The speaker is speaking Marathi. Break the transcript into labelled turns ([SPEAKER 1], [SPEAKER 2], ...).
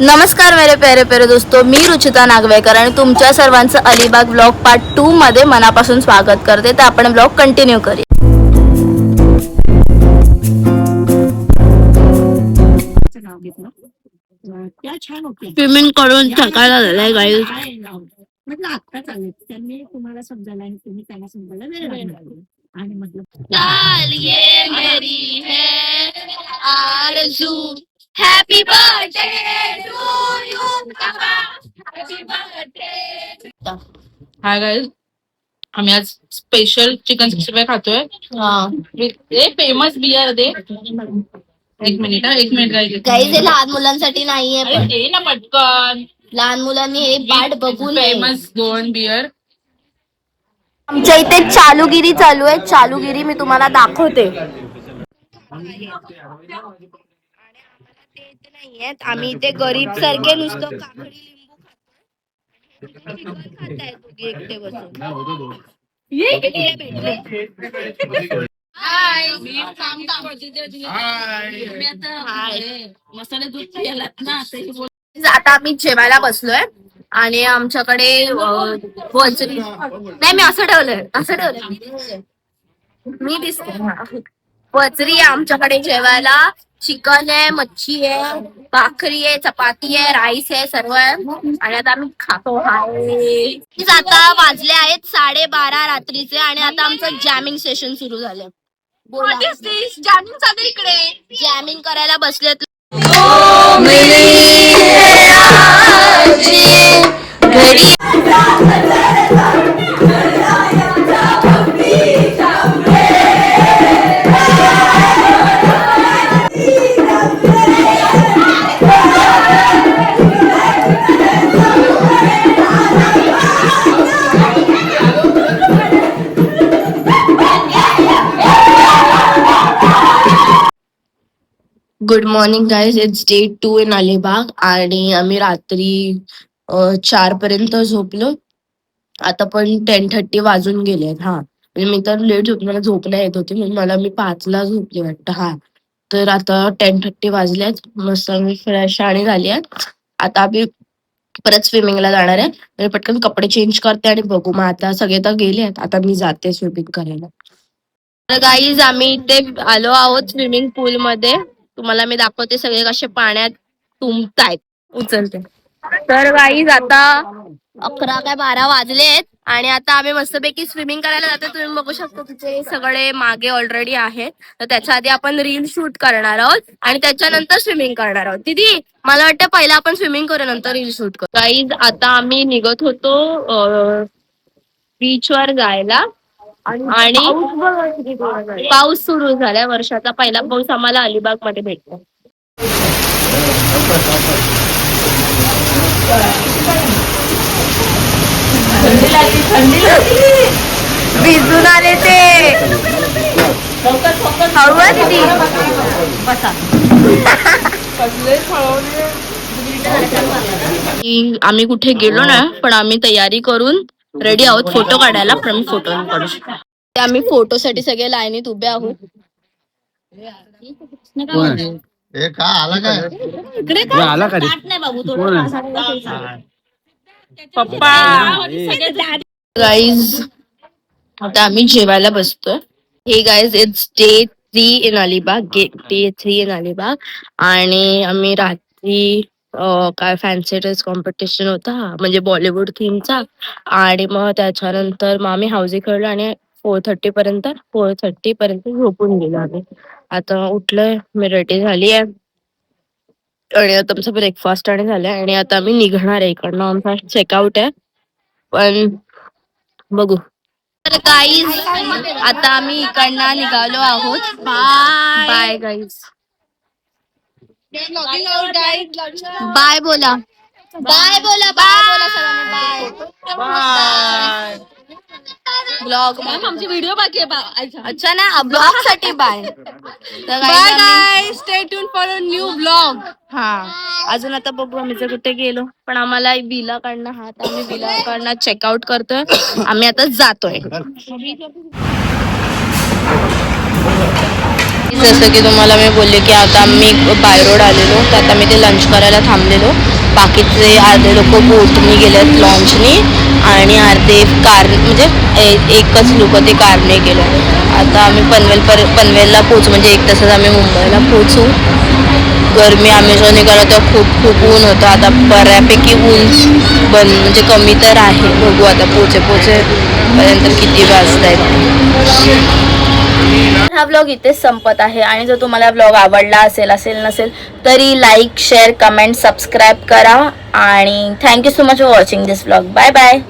[SPEAKER 1] नमस्कार मेरे प्यारे प्यारे दोस्तों, मी रुचिता नागवेकर आणि तुमच्या सर्वांचं अलिबाग ब्लॉग पार्ट 2 मध्ये मनापासून स्वागत करते. तर आपण ब्लॉग कंटिन्यू करूया. स्विमिंग करून थकायला झालाय गाईज.
[SPEAKER 2] म्हटलं आता चालेल त्यांनी तुम्हाला समजायला आणि तुम्ही त्यांना समजायला वेळ लागला आणि म्हटलं
[SPEAKER 1] चाल ये मेरी है आरज़ू, happy birthday to you, happy birthday.
[SPEAKER 3] Hi guys, आम्ही आज स्पेशल चिकन 65 खातोय. फेमस बियर दे. एक मिनिट
[SPEAKER 1] गाईज हे लहान मुलांसाठी नाहीये, पण
[SPEAKER 3] दे ना पटकन.
[SPEAKER 1] लहान मुलांनी हे बाट बघू नये.
[SPEAKER 3] Famous Goan beer.
[SPEAKER 1] आमच्या इथे चालूगिरी चालू आहे. चालूगिरी मी तुम्हाला दाखवते. आम्ही इथे गरीब सारखे नुसतं काकडी लिंबू खाताय दोघी एकटे बसून. भेटले.
[SPEAKER 3] मसाले दूध प्यायलात ना.
[SPEAKER 1] आता आम्ही जेवायला बसलोय आणि आमच्याकडे वजरी नाही, मी असं ठेवलंय मी दिसते. वजरी आहे आमच्याकडे जेवायला. चिकन आहे, मच्छी आहे, भाकरी आहे, चपाती आहे, राईस आहे, सर्व आहे. आणि आता आम्ही खातो. आता वाजले आहेत 12:30 रात्रीचे आणि आता आमचं जॅमिंग सेशन सुरू झालं. जॅमिंग चालू इकडे. जॅमिंग करायला बसलेत. Good morning guys, it's day 2 in Alibag आणि आम्ही रात्री 4 पर्यंत झोपलो. आता पण 10:30 वाजून गेले. म्हणजे मी तर लेट झोपले, मला झोप नाही येत होती म्हणून मी 5 ला झोपले वाटतं. तर आता 10:30 वाजल्यात. मस्त मी फ्रेश आणि झाली आहे. आता आम्ही परत स्विमिंगला जाणार आहे. मी पटकन कपडे चेंज करते आणि बघू. मग आता सगळे तर गेले, आता मी जाते स्विमिंग करायला. तर गाईज आम्ही इथे आलो आहोत स्विमिंग पूल मध्ये. तुम्हाला मी दाखवते सगळे कसे पाण्यात तुंबतायत. उचलते. तर गाईज आता 11 काय 12 वाजलेत आणि आता आम्ही मस्तपैकी स्विमिंग करायला जातो. तुम्ही बघू शकता तिथे सगळे मागे ऑलरेडी आहे. तर त्याच्या आधी आपण रील शूट करणार आहोत आणि त्याच्यानंतर स्विमिंग करणार आहोत. दीदी मला वाटतं पहिला आपण स्विमिंग करू, नंतर रील शूट करू. गाईज आता आम्ही निघत होतो बीचवर जायला आणि पाऊस सुरू झालाय. वर्षाचा पहिला पाऊस आम्हाला अलिबाग मध्ये भेटतो. भिजून आले ते. आम्ही कुठे गेलो ना, पण आम्ही तयारी करून रेडी आहोत फोटो काढायला. पण मी फोटो काढू शकतो. आम्ही फोटोसाठी सगळे लाईनीत उभे आहोत. पप्पा गाईज आता आम्ही जेवायला बसतोय. हे guys it's day 3 in Alibag. Day 3 in Alibag. आणि आम्ही रात्री काय फॅन्सी ड्रेस कॉम्पिटिशन होता, म्हणजे बॉलिवूड थीमचा. आणि मग त्याच्यानंतर मग आम्ही हाऊसिंग खेळलो आणि 4:30 पर्यंत झोपून गेलो आम्ही. आता उठलोय, मी रेडी झाली आहे आणि आता आमचा ब्रेकफास्ट आणि झालाय आणि आता आम्ही निघणार आहे इकडनं. आमचा चेकआउट आहे, पण बघू. तर गाईज आता आम्ही इकडनं निघालो आहोत. Bye guys. बाय बोला. बाय बोला. बाय बोला सगळ्यांना. बाय. ब्लॉग
[SPEAKER 3] आमची व्हिडिओ बाकी आहे
[SPEAKER 1] अच्छा ना ब्लॉग साठी bye
[SPEAKER 3] bye guy stay tune for new blog.
[SPEAKER 1] हा अजून आता बघू आम्ही जर कुठे गेलो पण आम्हाला बिला काढणं आम्ही बिला काढणं चेकआउट करतोय आम्ही आता जातोय. जसं की तुम्हाला मी बोलले की आता मी बाय रोड आलेलो तर आता मी ते लंच करायला थांबलेलो. बाकीचे अर्धे लोक बोटनी गेलेत लॉन्चनी आणि अर्धे कार म्हणजे एकच लोक ते कारने गेले. आता आम्ही पनवेलला पोहोचू म्हणजे 1 तासात आम्ही मुंबईला पोहोचू. गरमी आम्ही जो निघालो तर खूप ऊन होतं. आता बऱ्यापैकी ऊन म्हणजे कमी तर आहे. बघू आता पोहोचेपर्यंत किती वाजता आहेत. हा व्लॉग इथेच संपत आहे आणि जर तुम्हाला व्लॉग आवडला असेल नसेल तरी लाईक शेअर कमेंट सबस्क्राईब करा आणि thank you so much for watching this vlog. Bye bye.